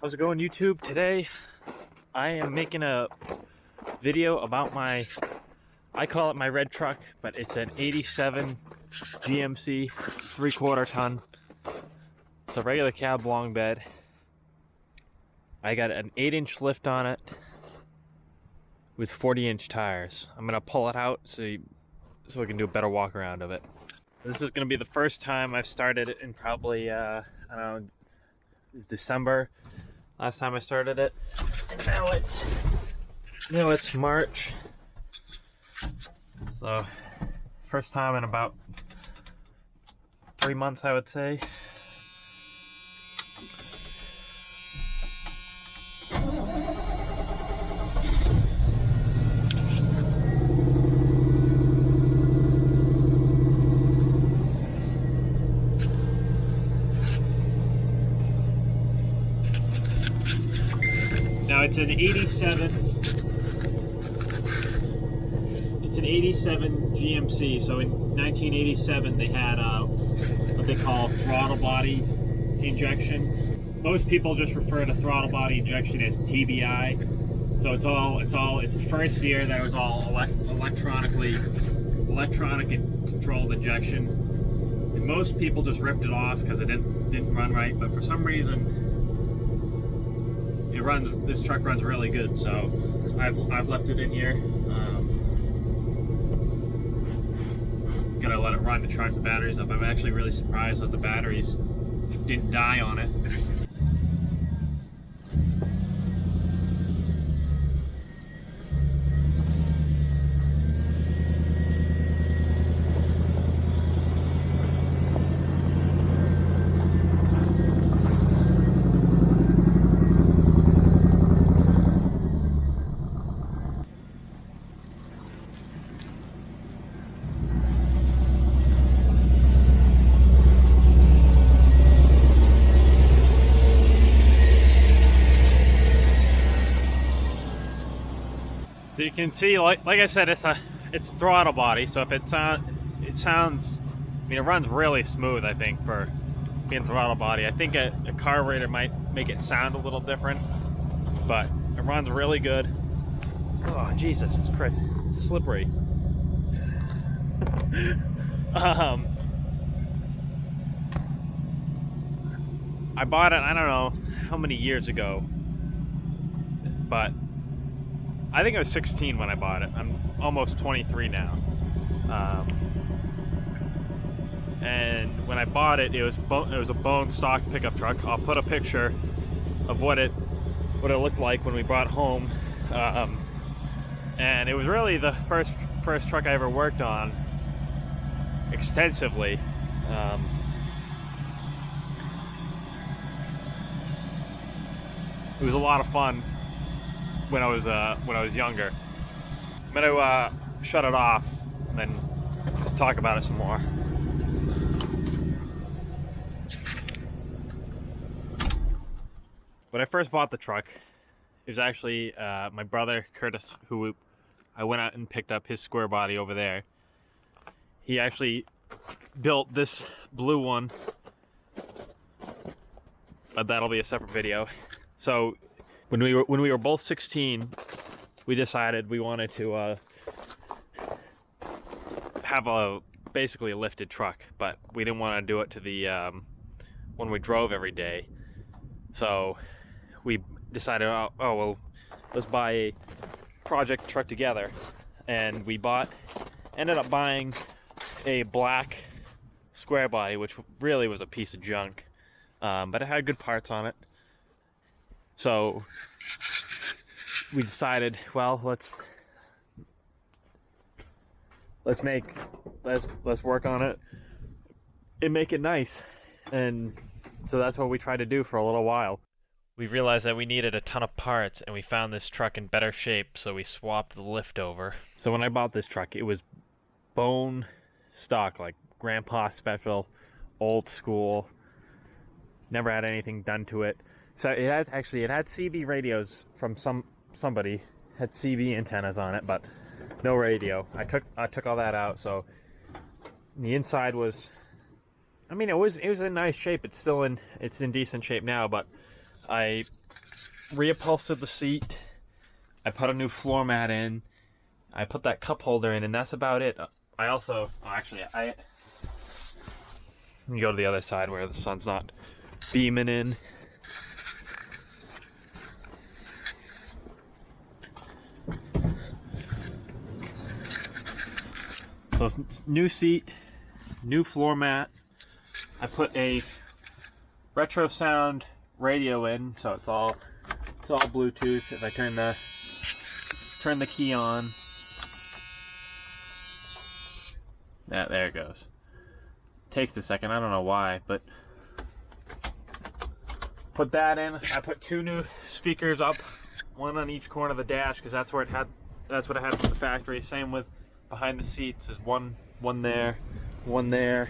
How's it going, YouTube? Today I am making a video about I call it my red truck, but it's an 87 GMC 3/4 ton. It's a regular cab long bed. I got an 8-inch lift on it with 40-inch tires. I'm gonna pull it out so we can do a better walk around of it. This is gonna be the first time I've started it in probably I don't know, it's December last time I started it. Now it's March. So first time in about 3 months, I would say. Now it's an 87 GMC. So in 1987 they had what they call throttle body injection. Most people just refer to throttle body injection as TBI. So it's the first year that it was all electronic and controlled injection. And most people just ripped it off because it didn't run right. But for some reason, this truck runs really good, so I've left it in here. Gotta let it run to charge the batteries up. I'm actually really surprised that the batteries didn't die on it. So you can see, like I said, it's throttle body. So if it sounds, I mean, it runs really smooth. I think for being throttle body, I think a carburetor might make it sound a little different, but it runs really good. Oh Jesus, it's slippery. I bought it, I don't know how many years ago, but I think I was 16 when I bought it. I'm almost 23 now. And when I bought it, it was a bone stock pickup truck. I'll put a picture of what it looked like when we brought it home. And it was really the first truck I ever worked on extensively. It was a lot of fun when I was younger. I'm gonna shut it off and then talk about it some more. When I first bought the truck, it was actually my brother Curtis, who I went out and picked up his Squarebody over there. He actually built this blue one, but that'll be a separate video. So when we were both 16, we decided we wanted to have basically a lifted truck, but we didn't want to do it to the one we drove every day. So we decided, oh well, let's buy a project truck together, and we ended up buying a black Squarebody, which really was a piece of junk, but it had good parts on it. So we decided, well, let's work on it and make it nice. And so that's what we tried to do for a little while. We realized that we needed a ton of parts, and we found this truck in better shape, so we swapped the lift over. So when I bought this truck, it was bone stock, like grandpa special, old school, never had anything done to it. So it had CB radios from somebody, had CB antennas on it, but no radio. I took all that out. So the inside was, I mean, it was in nice shape. It's in decent shape now, but I reupholstered the seat. I put a new floor mat in. I put that cup holder in, and that's about it. I also, let me go to the other side where the sun's not beaming in. So new seat, new floor mat. I put a retro sound radio in, so it's all Bluetooth. If I turn the key on, there it goes. Takes a second, I don't know why, but put that in. I put 2 new speakers up, one on each corner of the dash, because that's what I had from the factory. Same with behind the seats. There's one there, one there.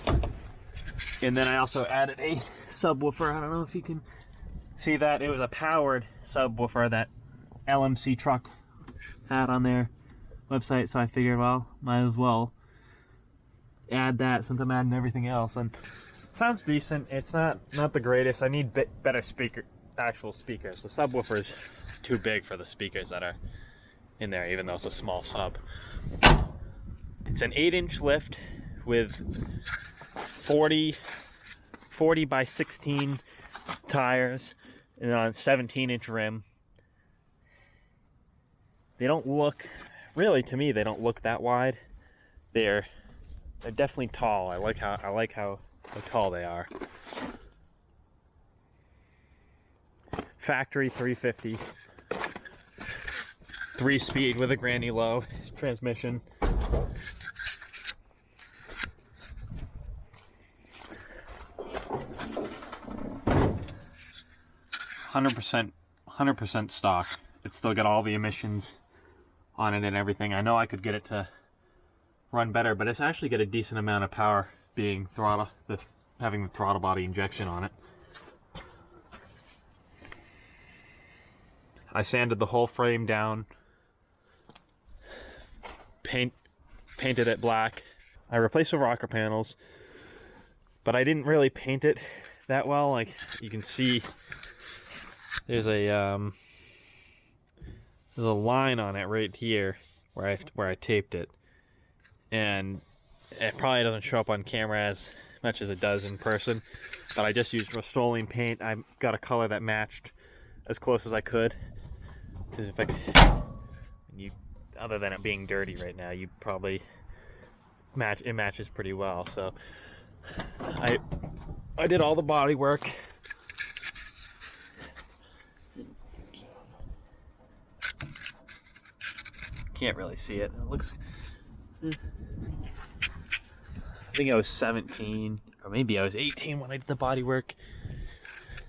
And then I also added a subwoofer. I don't know if you can see that. It was a powered subwoofer that LMC truck had on their website, so I figured, well, might as well add that since I'm adding everything else. And it sounds decent. It's not the greatest. I need better actual speakers. The subwoofer is too big for the speakers that are in there, even though it's a small sub. It's an 8-inch lift with 40 by 16 tires and on 17-inch rim. They don't look, really, to me, they don't look that wide. They're definitely tall. I like how tall they are. Factory 350, 3-speed with a granny low transmission. 100% stock. It's still got all the emissions on it and everything. I know I could get it to run better, but it's actually got a decent amount of power being having the throttle body injection on it. I sanded the whole frame down, painted it black. I replaced the rocker panels, but I didn't really paint it that well. Like you can see, there's a line on it right here where I taped it, and it probably doesn't show up on camera as much as it does in person, but I just used Rust-Oleum paint. I got a color that matched as close as I could, because other than it being dirty right now, you probably it matches pretty well. So I did all the body work. Can't really see it. It looks, I think I was 17 or maybe I was 18 when I did the body work.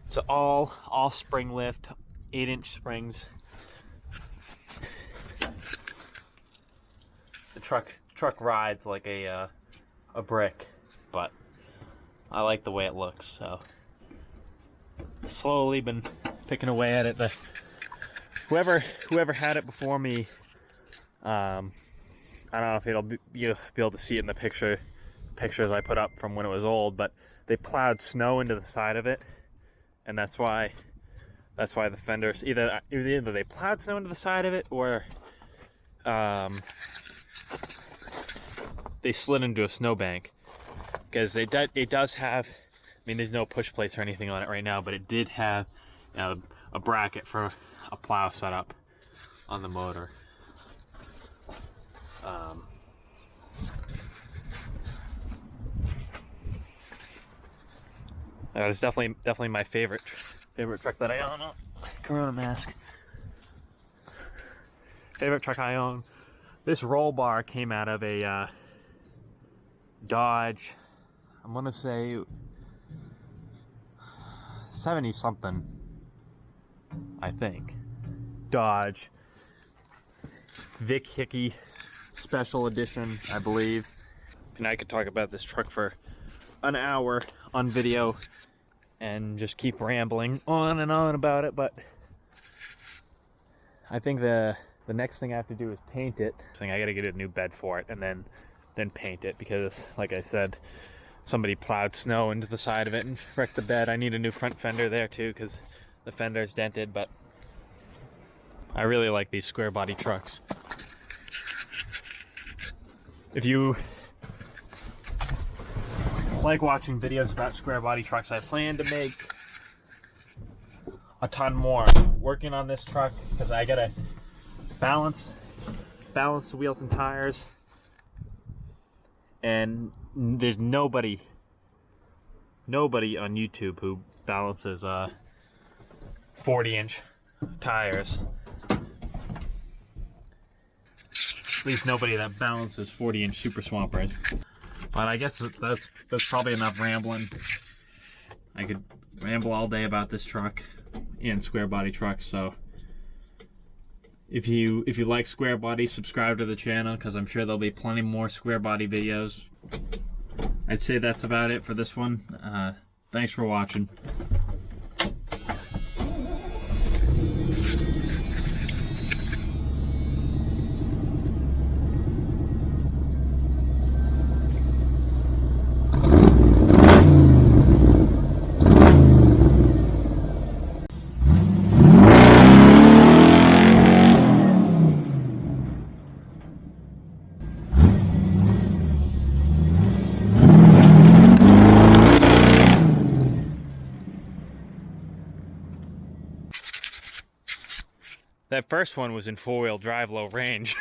It's all spring lift, 8-inch springs. The truck rides like a brick, but I like the way it looks. So slowly been picking away at it. Whoever had it before me, I don't know if you'll be able to see it in the pictures I put up from when it was old, but they plowed snow into the side of it, and that's why the fenders either they plowed snow into the side of it, or they slid into a snowbank, because it does have, I mean, there's no push plates or anything on it right now, but it did have a bracket for a plow setup on the motor. That was definitely my favorite truck that I own. Oh, Corona mask. Favorite truck I own. This roll bar came out of a Dodge, I'm gonna say 70 something, I think. Dodge Vic Hickey special edition, I believe. And I could talk about this truck for an hour on video and just keep rambling on and on about it, but I think the next thing I have to do is paint it. I gotta get a new bed for it and then paint it, because like I said, somebody plowed snow into the side of it and wrecked the bed. I need a new front fender there too, because The fender's dented, but I really like these square body trucks. If you like watching videos about square body trucks, I plan to make a ton more. Working on this truck because I gotta balance the wheels and tires, and there's nobody on YouTube who balances 40-inch tires. At least nobody that balances 40-inch Super Swampers. But I guess that's probably enough rambling. I could ramble all day about this truck and square body trucks. So if you like square body, subscribe to the channel because I'm sure there'll be plenty more square body videos. I'd say that's about it for this one. Thanks for watching. That first one was in four-wheel drive, low range.